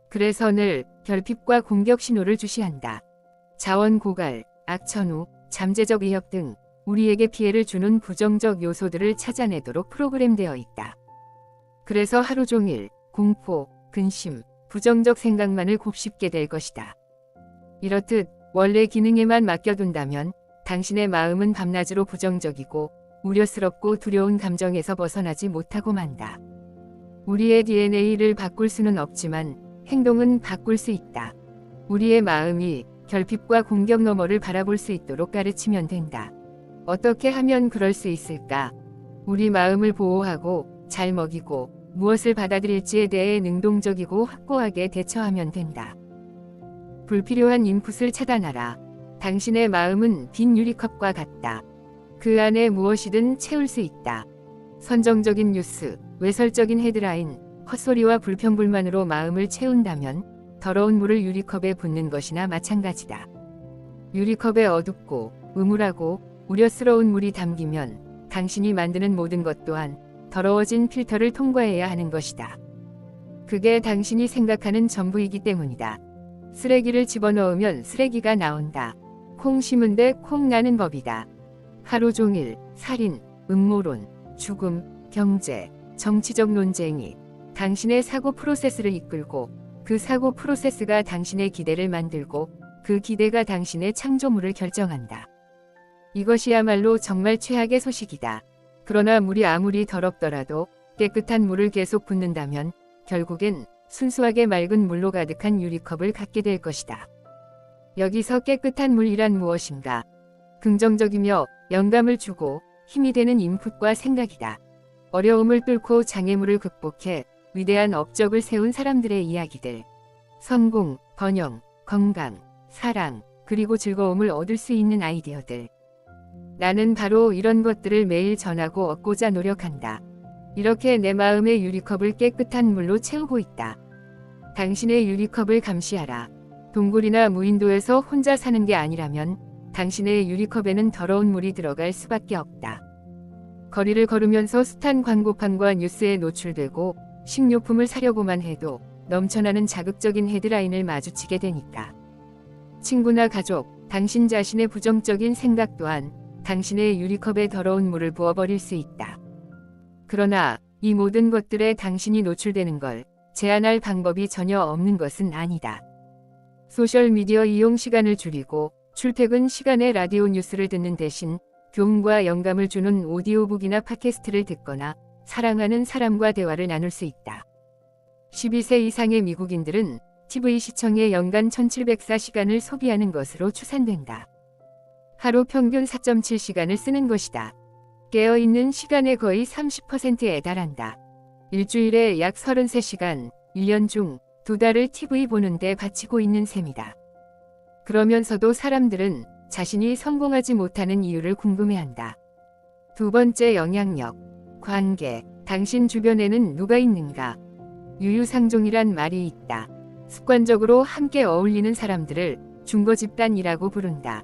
그래서 늘 결핍과 공격 신호를 주시한다. 자원 고갈, 악천후, 잠재적 위협 등 우리에게 피해를 주는 부정적 요소들을 찾아내도록 프로그램되어 있다. 그래서 하루 종일 공포, 근심, 부정적 생각만을 곱씹게 될 것이다. 이렇듯 원래 기능에만 맡겨둔다면 당신의 마음은 밤낮으로 부정적이고 우려스럽고 두려운 감정에서 벗어나지 못하고 만다. 우리의 DNA를 바꿀 수는 없지만 행동은 바꿀 수 있다. 우리의 마음이 결핍과 공격 너머를 바라볼 수 있도록 가르치면 된다. 어떻게 하면 그럴 수 있을까? 우리 마음을 보호하고 잘 먹이고 무엇을 받아들일지에 대해 능동적이고 확고하게 대처하면 된다. 불필요한 인풋을 차단하라. 당신의 마음은 빈 유리컵과 같다. 그 안에 무엇이든 채울 수 있다. 선정적인 뉴스, 외설적인 헤드라인, 헛소리와 불평불만으로 마음을 채운다면 더러운 물을 유리컵에 붓는 것이나 마찬가지다. 유리컵에 어둡고 음울하고 우려스러운 물이 담기면 당신이 만드는 모든 것 또한 더러워진 필터를 통과해야 하는 것이다. 그게 당신이 생각하는 전부이기 때문이다. 쓰레기를 집어넣으면 쓰레기가 나온다. 콩 심은데 콩 나는 법이다. 하루 종일 살인, 음모론, 죽음, 경제, 정치적 논쟁이 당신의 사고 프로세스를 이끌고 그 사고 프로세스가 당신의 기대를 만들고 그 기대가 당신의 창조물을 결정한다. 이것이야말로 정말 최악의 소식이다. 그러나 물이 아무리 더럽더라도 깨끗한 물을 계속 붓는다면 결국엔 순수하게 맑은 물로 가득한 유리컵을 갖게 될 것이다. 여기서 깨끗한 물이란 무엇인가? 긍정적이며 영감을 주고 힘이 되는 인풋과 생각이다. 어려움을 뚫고 장애물을 극복해 위대한 업적을 세운 사람들의 이야기들. 성공, 번영, 건강, 사랑, 그리고 즐거움을 얻을 수 있는 아이디어들. 나는 바로 이런 것들을 매일 전하고 얻고자 노력한다. 이렇게 내 마음의 유리컵을 깨끗한 물로 채우고 있다. 당신의 유리컵을 감시하라. 동굴이나 무인도에서 혼자 사는 게 아니라면 당신의 유리컵에는 더러운 물이 들어갈 수밖에 없다. 거리를 걸으면서 숱한 광고판과 뉴스에 노출되고 식료품을 사려고만 해도 넘쳐나는 자극적인 헤드라인을 마주치게 되니까. 친구나 가족, 당신 자신의 부정적인 생각 또한 당신의 유리컵에 더러운 물을 부어버릴 수 있다. 그러나 이 모든 것들에 당신이 노출되는 걸 제한할 방법이 전혀 없는 것은 아니다. 소셜미디어 이용 시간을 줄이고 출퇴근 시간에 라디오 뉴스를 듣는 대신 교훈과 영감을 주는 오디오북이나 팟캐스트를 듣거나 사랑하는 사람과 대화를 나눌 수 있다. 12세 이상의 미국인들은 TV 시청에 연간 1704시간을 소비하는 것으로 추산된다. 하루 평균 4.7시간을 쓰는 것이다. 깨어있는 시간의 거의 30%에 달한다. 일주일에 약 33시간, 1년 중 2달을 TV 보는데 바치고 있는 셈이다. 그러면서도 사람들은 자신이 성공하지 못하는 이유를 궁금해한다. 두 번째 영향력, 관계, 당신 주변에는 누가 있는가? 유유상종이란 말이 있다. 습관적으로 함께 어울리는 사람들을 중거 집단이라고 부른다.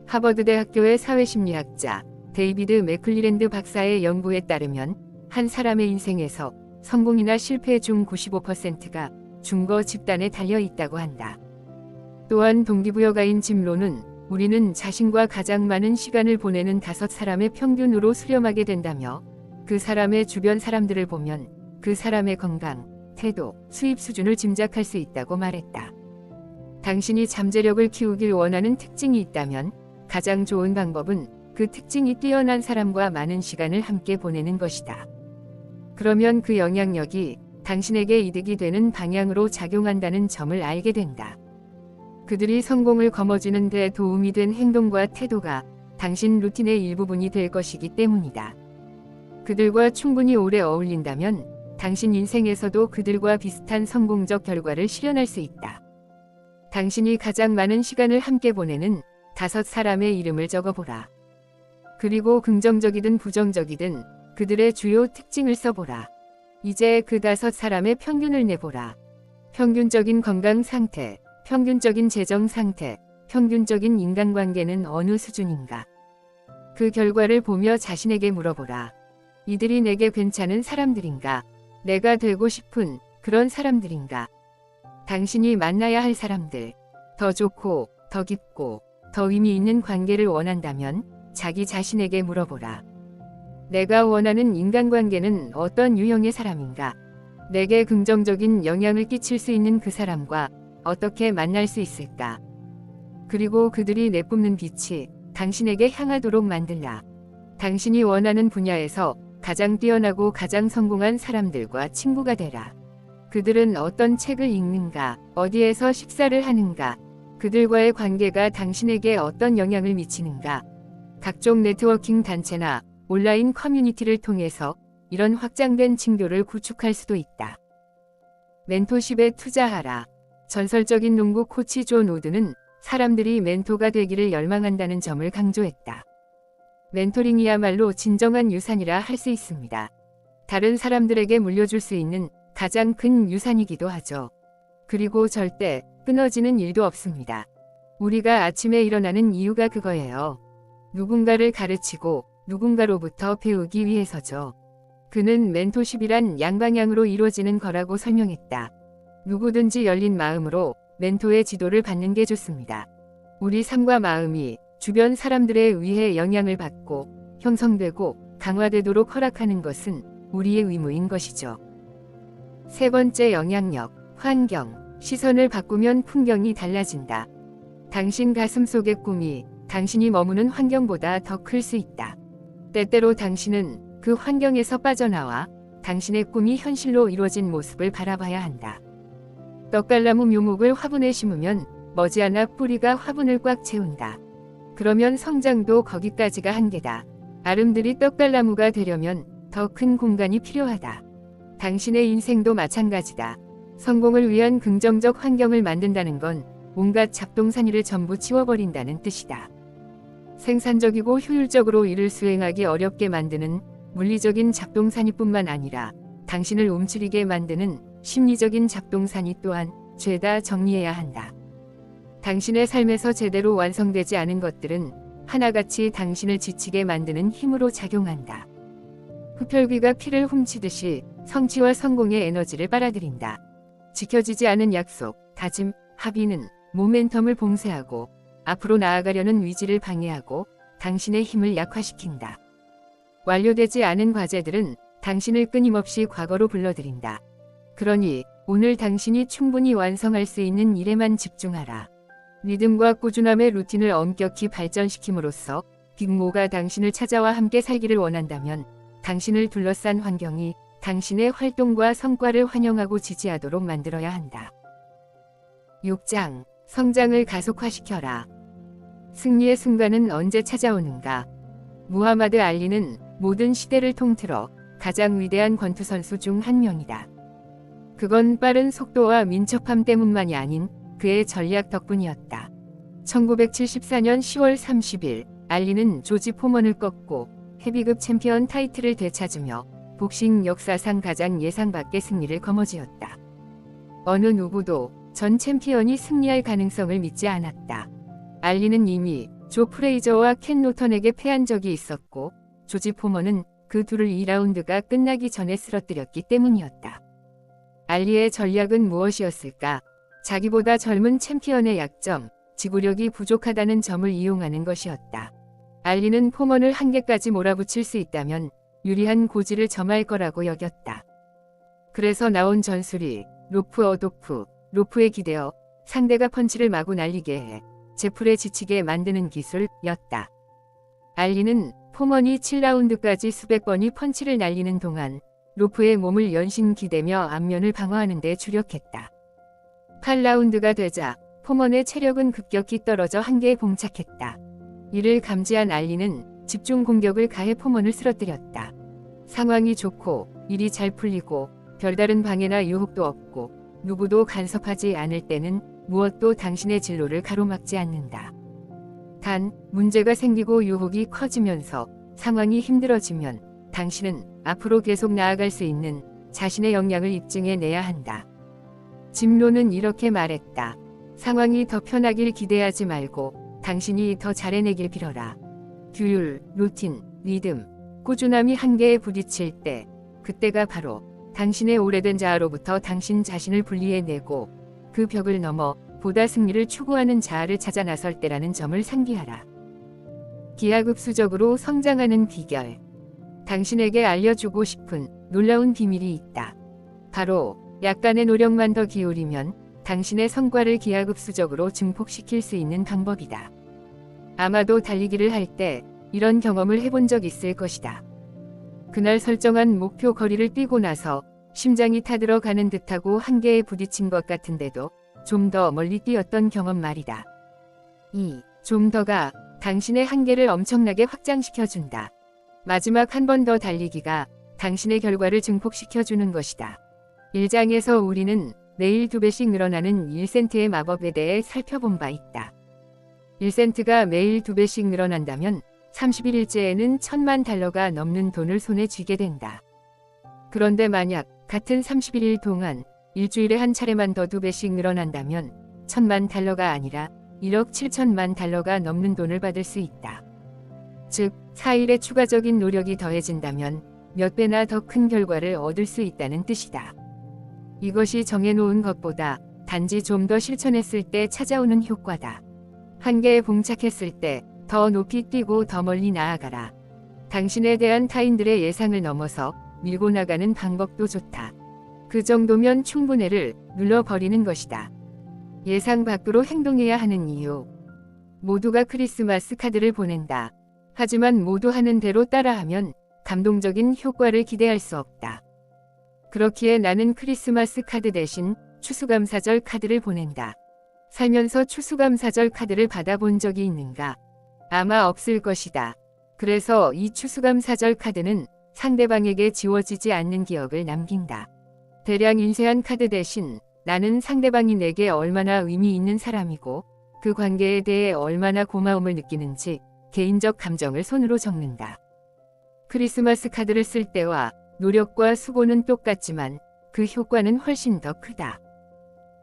하버드 대학교의 사회심리학자 데이비드 맥클리랜드 박사의 연구에 따르면 한 사람의 인생에서 성공이나 실패 중 95%가 중거 집단에 달려 있다고 한다. 또한 동기부여가인 짐 론은 우리는 자신과 가장 많은 시간을 보내는 5사람의 평균으로 수렴하게 된다며 그 사람의 주변 사람들을 보면 그 사람의 건강, 태도, 수입 수준을 짐작할 수 있다고 말했다. 당신이 잠재력을 키우길 원하는 특징이 있다면 가장 좋은 방법은 그 특징이 뛰어난 사람과 많은 시간을 함께 보내는 것이다. 그러면 그 영향력이 당신에게 이득이 되는 방향으로 작용한다는 점을 알게 된다. 그들이 성공을 거머쥐는 데 도움이 된 행동과 태도가 당신 루틴의 일부분이 될 것이기 때문이다. 그들과 충분히 오래 어울린다면 당신 인생에서도 그들과 비슷한 성공적 결과를 실현할 수 있다. 당신이 가장 많은 시간을 함께 보내는 5사람의 이름을 적어보라. 그리고 긍정적이든 부정적이든 그들의 주요 특징을 써보라. 이제 그 5사람의 평균을 내보라. 평균적인 건강 상태, 평균적인 재정 상태, 평균적인 인간관계는 어느 수준인가? 그 결과를 보며 자신에게 물어보라. 이들이 내게 괜찮은 사람들인가? 내가 되고 싶은 그런 사람들인가? 당신이 만나야 할 사람들, 더 좋고, 더 깊고, 더 의미 있는 관계를 원한다면 자기 자신에게 물어보라. 내가 원하는 인간관계는 어떤 유형의 사람인가? 내게 긍정적인 영향을 끼칠 수 있는 그 사람과 어떻게 만날 수 있을까? 그리고 그들이 내뿜는 빛이 당신에게 향하도록 만들라. 당신이 원하는 분야에서 가장 뛰어나고 가장 성공한 사람들과 친구가 되라. 그들은 어떤 책을 읽는가, 어디에서 식사를 하는가, 그들과의 관계가 당신에게 어떤 영향을 미치는가. 각종 네트워킹 단체나 온라인 커뮤니티를 통해서 이런 확장된 징표를 구축할 수도 있다. 멘토십에 투자하라. 전설적인 농구 코치 존 우드는 사람들이 멘토가 되기를 열망한다는 점을 강조했다. 멘토링이야말로 진정한 유산이라 할 수 있습니다. 다른 사람들에게 물려줄 수 있는 가장 큰 유산이기도 하죠. 그리고 절대 끊어지는 일도 없습니다. 우리가 아침에 일어나는 이유가 그거예요. 누군가를 가르치고 누군가로부터 배우기 위해서죠. 그는 멘토십이란 양방향으로 이루어지는 거라고 설명했다. 누구든지 열린 마음으로 멘토의 지도를 받는 게 좋습니다. 우리 삶과 마음이 주변 사람들에 의해 영향을 받고 형성되고 강화되도록 허락하는 것은 우리의 의무인 것이죠. 세 번째 영향력, 환경. 시선을 바꾸면 풍경이 달라진다. 당신 가슴 속의 꿈이 당신이 머무는 환경보다 더 클 수 있다. 때때로 당신은 그 환경에서 빠져나와 당신의 꿈이 현실로 이루어진 모습을 바라봐야 한다. 떡갈나무 묘목을 화분에 심으면 머지않아 뿌리가 화분을 꽉 채운다. 그러면 성장도 거기까지가 한계다. 아름드리 떡갈나무가 되려면 더 큰 공간이 필요하다. 당신의 인생도 마찬가지다. 성공을 위한 긍정적 환경을 만든다는 건 온갖 잡동사니를 전부 치워버린다는 뜻이다. 생산적이고 효율적으로 일을 수행하기 어렵게 만드는 물리적인 잡동사니뿐만 아니라 당신을 움츠리게 만드는 심리적인 잡동사니 또한 죄다 정리해야 한다. 당신의 삶에서 제대로 완성되지 않은 것들은 하나같이 당신을 지치게 만드는 힘으로 작용한다. 흡혈귀가 피를 훔치듯이 성취와 성공의 에너지를 빨아들인다. 지켜지지 않은 약속, 다짐, 합의는 모멘텀을 봉쇄하고 앞으로 나아가려는 의지를 방해하고 당신의 힘을 약화시킨다. 완료되지 않은 과제들은 당신을 끊임없이 과거로 불러들인다. 그러니 오늘 당신이 충분히 완성할 수 있는 일에만 집중하라. 리듬과 꾸준함의 루틴을 엄격히 발전시킴으로써 빅모가 당신을 찾아와 함께 살기를 원한다면 당신을 둘러싼 환경이 당신의 활동과 성과를 환영하고 지지하도록 만들어야 한다. 6장. 성장을 가속화시켜라. 승리의 순간은 언제 찾아오는가? 무하마드 알리는 모든 시대를 통틀어 가장 위대한 권투 선수 중 한 명이다. 그건 빠른 속도와 민첩함 때문만이 아닌 그의 전략 덕분이었다. 1974년 10월 30일 알리는 조지 포먼을 꺾고 헤비급 챔피언 타이틀을 되찾으며 복싱 역사상 가장 예상 밖의 승리를 거머쥐었다. 어느 누구도 전 챔피언이 승리할 가능성을 믿지 않았다. 알리는 이미 조 프레이저와 켄 노턴에게 패한 적이 있었고 조지 포먼은 그 둘을 2라운드가 끝나기 전에 쓰러뜨렸기 때문이었다. 알리의 전략은 무엇이었을까? 자기보다 젊은 챔피언의 약점, 지구력이 부족하다는 점을 이용하는 것이었다. 알리는 포먼을 한계까지 몰아붙일 수 있다면 유리한 고지를 점할 거라고 여겼다. 그래서 나온 전술이 로프 어도프, 로프에 기대어 상대가 펀치를 마구 날리게 해 제풀에 지치게 만드는 기술이었다. 알리는 포먼이 7라운드까지 수백 번이 펀치를 날리는 동안 로프의 몸을 연신 기대며 앞면을 방어하는 데 주력했다. 8라운드가 되자 포먼의 체력은 급격히 떨어져 한계에 봉착했다. 이를 감지한 알리는 집중 공격을 가해 포먼을 쓰러뜨렸다. 상황이 좋고 일이 잘 풀리고 별다른 방해나 유혹도 없고 누구도 간섭하지 않을 때는 무엇도 당신의 진로를 가로막지 않는다. 단, 문제가 생기고 유혹이 커지면서 상황이 힘들어지면 당신은 앞으로 계속 나아갈 수 있는 자신의 역량을 입증해내야 한다. 짐로는 이렇게 말했다. 상황이 더 편하길 기대하지 말고 당신이 더 잘해내길 빌어라. 규율, 루틴, 리듬, 꾸준함이 한계에 부딪힐 때 그때가 바로 당신의 오래된 자아로부터 당신 자신을 분리해내고 그 벽을 넘어 보다 승리를 추구하는 자아를 찾아 나설 때라는 점을 상기하라. 기하급수적으로 성장하는 비결. 당신에게 알려주고 싶은 놀라운 비밀이 있다. 바로 약간의 노력만 더 기울이면 당신의 성과를 기하급수적으로 증폭시킬 수 있는 방법이다. 아마도 달리기를 할 때 이런 경험을 해본 적 있을 것이다. 그날 설정한 목표 거리를 뛰고 나서 심장이 타들어가는 듯하고 한계에 부딪힌 것 같은데도 좀 더 멀리 뛰었던 경험 말이다. 이 좀 더가 당신의 한계를 엄청나게 확장시켜준다. 마지막 한 번 더 달리기가 당신의 결과를 증폭시켜주는 것이다. 1장에서 우리는 매일 2배씩 늘어나는 1센트의 마법에 대해 살펴본 바 있다. 1센트가 매일 2배씩 늘어난다면 31일째에는 1000만 달러가 넘는 돈을 손에 쥐게 된다. 그런데 만약 같은 31일 동안 일주일에 한 차례만 더 2배씩 늘어난다면 1000만 달러가 아니라 1억 7천만 달러가 넘는 돈을 받을 수 있다. 즉, 4일의 추가적인 노력이 더해진다면 몇 배나 더 큰 결과를 얻을 수 있다는 뜻이다. 이것이 정해놓은 것보다 단지 좀 더 실천했을 때 찾아오는 효과다. 한계에 봉착했을 때 더 높이 뛰고 더 멀리 나아가라. 당신에 대한 타인들의 예상을 넘어서 밀고 나가는 방법도 좋다. 그 정도면 충분해를 눌러버리는 것이다. 예상 밖으로 행동해야 하는 이유. 모두가 크리스마스 카드를 보낸다. 하지만 모두 하는 대로 따라하면 감동적인 효과를 기대할 수 없다. 그렇기에 나는 크리스마스 카드 대신 추수감사절 카드를 보낸다. 살면서 추수감사절 카드를 받아본 적이 있는가? 아마 없을 것이다. 그래서 이 추수감사절 카드는 상대방에게 지워지지 않는 기억을 남긴다. 대량 인쇄한 카드 대신 나는 상대방이 내게 얼마나 의미 있는 사람이고 그 관계에 대해 얼마나 고마움을 느끼는지 개인적 감정을 손으로 적는다. 크리스마스 카드를 쓸 때와 노력과 수고는 똑같지만 그 효과는 훨씬 더 크다.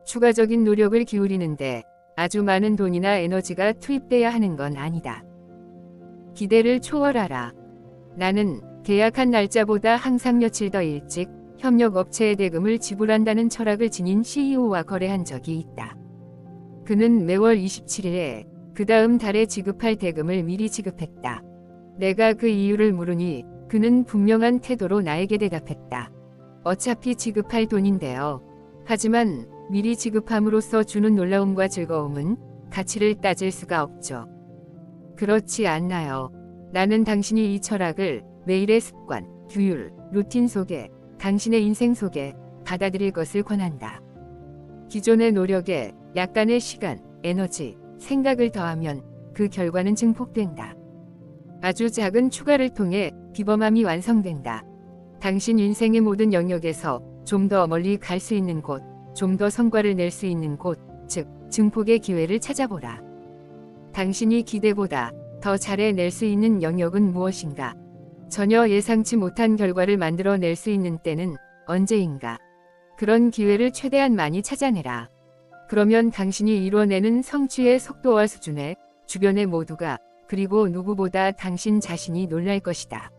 추가적인 노력을 기울이는데 아주 많은 돈이나 에너지가 투입돼야 하는 건 아니다. 기대를 초월하라. 나는 계약한 날짜보다 항상 며칠 더 일찍 협력업체에 대금을 지불한다는 철학을 지닌 CEO와 거래한 적이 있다. 그는 매월 27일에 그 다음 달에 지급할 대금을 미리 지급했다. 내가 그 이유를 물으니 그는 분명한 태도로 나에게 대답했다. 어차피 지급할 돈인데요. 하지만 미리 지급함으로써 주는 놀라움과 즐거움은 가치를 따질 수가 없죠. 그렇지 않나요? 나는 당신이 이 철학을 매일의 습관, 규율, 루틴 속에, 당신의 인생 속에 받아들일 것을 권한다. 기존의 노력에 약간의 시간, 에너지, 생각을 더하면 그 결과는 증폭된다. 아주 작은 추가를 통해 비범함이 완성된다. 당신 인생의 모든 영역에서 좀 더 멀리 갈 수 있는 곳, 좀 더 성과를 낼 수 있는 곳, 즉 증폭의 기회를 찾아보라. 당신이 기대보다 더 잘해낼 수 있는 영역은 무엇인가? 전혀 예상치 못한 결과를 만들어낼 수 있는 때는 언제인가? 그런 기회를 최대한 많이 찾아내라. 그러면 당신이 이뤄내는 성취의 속도와 수준에 주변의 모두가 그리고 누구보다 당신 자신이 놀랄 것이다.